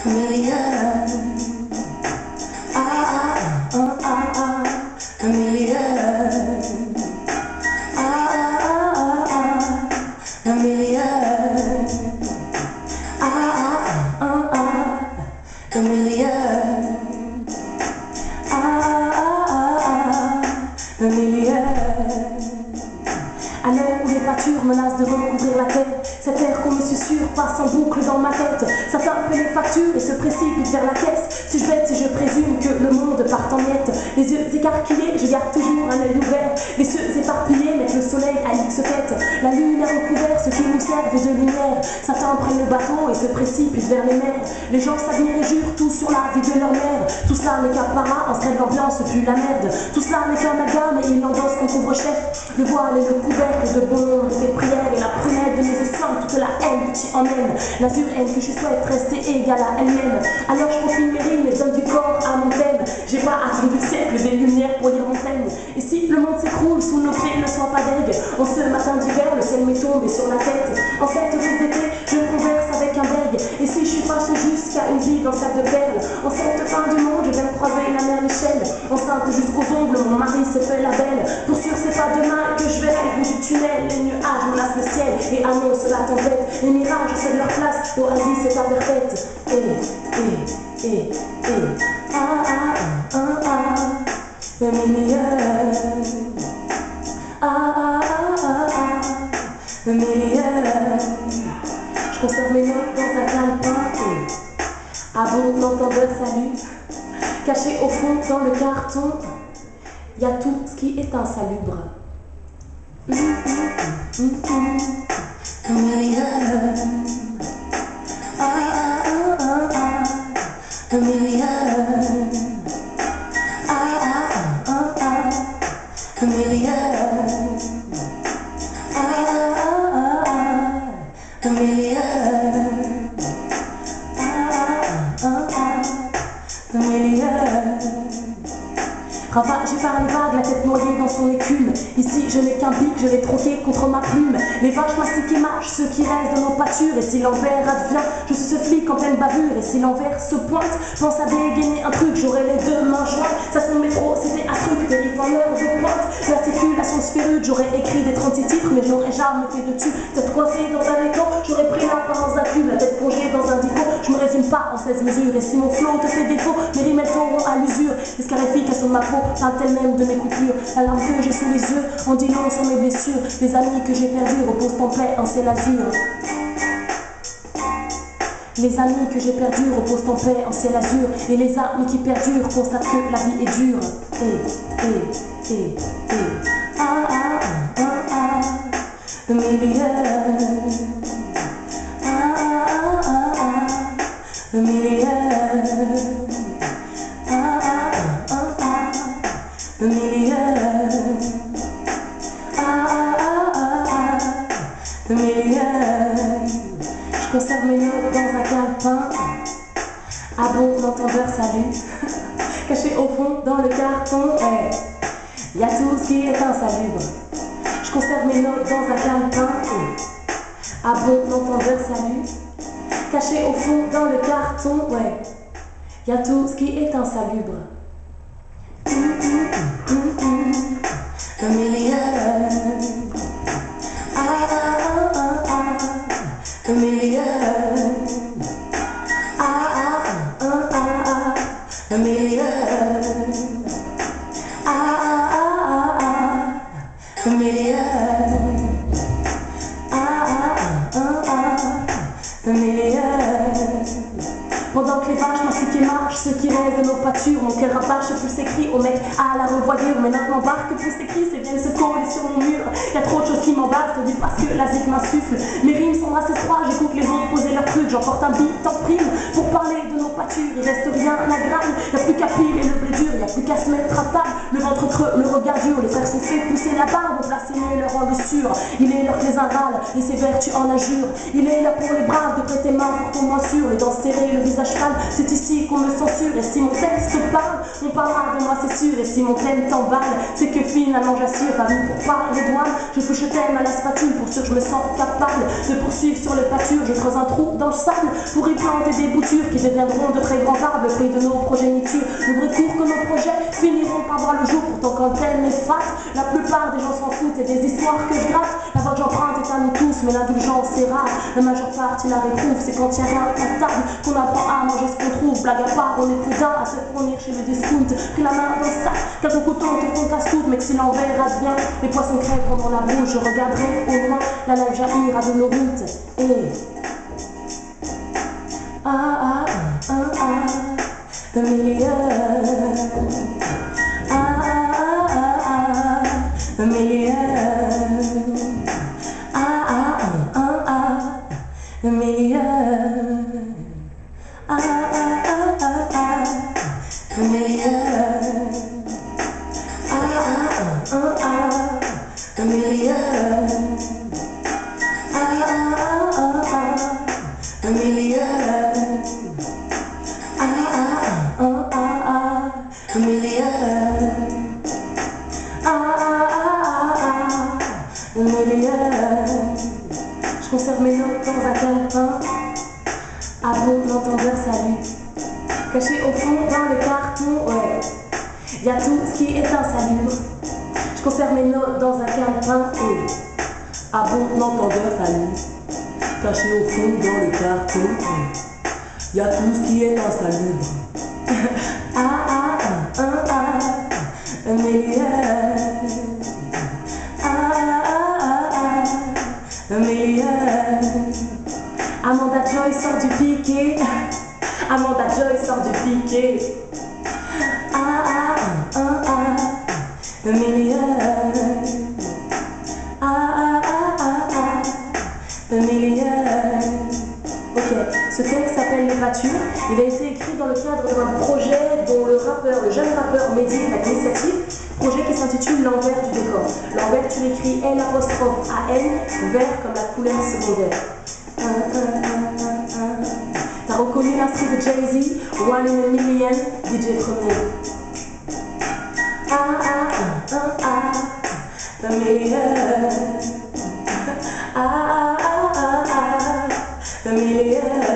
million. A million. A million. A million. A million. À l'heure où les pâtures menacent de recouvrir la terre, cet air qu'on me susurre passe en boucle dans ma tête. Certains paient les factures et se précipitent vers la caisse. Suis-je bête si je présume que le monde part en miettes? Les yeux écarquillés, je garde toujours un œil ouvert. Les cieux éparpillés mettent le soleil à X tête. La lune a recouvert ce qui nous servent de lumière. Certains prennent le bateau et se précipitent vers les mers. Les gens s'admirent et jurent tout sur la vie de leur mère. Tout cela n'est qu'un para, en serait l'ambiance pue la merde. Tout cela n'est qu'un amalgame et il endosse qu'on couvre-chef. Le voile et le couvercle de bon nombre de tes prières et la prunelle de mes esclaves, toute la haine qui emmène. L'azur haine que je souhaite rester égale à elle-même. Alors je confine mes rimes et donne du corps à mon thème. J'ai pas attendu le siècle des lumières pour lire mon thème. Et si le monde s'écroule sous nos pieds, ne sois pas deg. En ce matin d'hiver, le ciel m'est tombé sur la tête. En cette rose d'été, je converse avec un bègue. Et si je suis fâchée jusqu'à une vie dans sac de perles, en cette fin du monde, je viens de croiser la mère Michel. Enceinte jusqu'aux ongles, mon mari s'est fait la belle. Pour sûr, c'est pas demain que je verrai au bout du tunnel. Les nuages menacent le ciel et annoncent la tempête. Les mirages cèdent leur place, l'oasis est imparfaite. A million. A million. Je conserve mes notes dans un calepin. À bon entendeur, salut. Caché au fond dans le carton, il y a tout ce qui est insalubre. A million. A million. A million. A million. A million. Ravagé par les vagues, la tête noyée dans son écume. Ici, je n'ai qu'un bic, je l'ai troqué contre ma plume. Les vaches mastiquent et mâchent ce qui reste de nos pâtures. Et si l'envers advient, je suis ce flic en pleine bavure. Et si l'envers se pointe, pense à dégainer un truc. J'aurai les deux mains jointes. Ça son métro, c'était un truc. Dérive en heure de pointe. L'articulation sphérique, j'aurais écrit des 36 titres, mais je n'aurais jamais fait de dessus. Tête coincée dans un étang, j'aurais pris l'apparence d'un cube. La tête plongée dans un dico, je me résume pas en 16 mesures. Et si mon flow te fait défaut, mes rimes elles tomberont à l'usure. Les scarifiques, elles sont ma peau, parle elle-même de mes coupures. La larme que j'ai sous les yeux en dit long sur mes blessures. Les amis que j'ai perdus reposent en paix en ciel azur. Les amis que j'ai perdus reposent en paix en ciel azur. Et les amis qui perdurent constatent que la vie est dure. A million. A million. A million. A million. Je conserve mes notes dans un calepin. À bon entendeur, salut. Caché au fond dans le carton, y a tout ce qui est insalubre. Je conserve mes notes dans un calepin. À bon entendeur, salut. Caché au fond dans le carton, y a tout ce qui est insalubre. A million. A million. A million. A million. A million. Pendant que les vaches mastiquent et marchent, ce qui reste de nos pâtures, mon cœur apache plus s'écrit au mec à la revoyure. Mais maintenant m'embarque plus s'écrit, c'est bien se coller sur mon mur. Y a trop de choses qui m'embarquent, je dis parce que la zik m'insuffle. Mes rimes sont assez froides, j'écoute les autres poser leurs trucs, j'emporte un beat en prime pour parler de nos pâture, il reste rien à graille. Y'a plus qu'à piler le blé dur, y'a plus qu'à se mettre à table. Le ventre creux, le regard dur, les frères sont fait pousser la barbe. On place mieux leur angusture, il est l'heure que les uns râlent et ses vertus en injure. Il est là pour les braves de prêter main pour ton moins sûr. Les dents serrées, le visage pâle, c'est ici qu'on me censure. Et si mon texte parle, on parlera de moi c'est sûr. Et si mon thème t'emballe, c'est que finalement j'assure. À nous pour pas les douanes, je touche le thème à la spatule. Pour sûr je me sens capable de poursuivre sur les pâtures. Je creuse un trou dans le sable pour y planter des boutures qui deviendront de très grands arbres, fruits de nos progénitures. Le vrai court que nos projets finiront par voir le jour. Pourtant quand le thème est fat, la plupart des gens s'en foutent. Et des histoires que je gratte, la voix que j'emprunte est à nous tous. Mais l'indulgence est rare, la majeure partie la réprouve. C'est quand il y a rien à table qu'on apprend à manger ce qu'on trouve. Blague à part, on est prudent à se fournir chez le discount. Pris la main dans le sac, car ton coton te font casse toute. Mais que si l'envers advient, les poissons crèvent pendant la bouche. Je regarderai au loin la lèvre jaillir à de nos routes. Et the million, the million, the million, the million, the million, the million. Je conserve mes notes dans un calepin. À bon entendeur, salut. Caché au fond dans le carton, ouais. Y'a tout ce qui est insalubre. Je conserve mes notes dans un calepin et à bon entendeur, salut. Caché au fond dans le carton, y'a tout ce qui est insalubre. A million, a million. Amanda Joy sort du piquet. Amanda Joy sort du piquet. A million, a million. Ok, ce texte s'appelle Littérature. Il a été écrit dans le cadre d'un projet dont le jeune rappeur Mehdi a l'initiative. Projet qui s'intitule L'envers du décor. L'envers, tu l'écris L''AN, vert comme la couleur secondaire. T'as reconnu l'instru de Jay-Z, One in a Million, DJ Premier. A million, a million.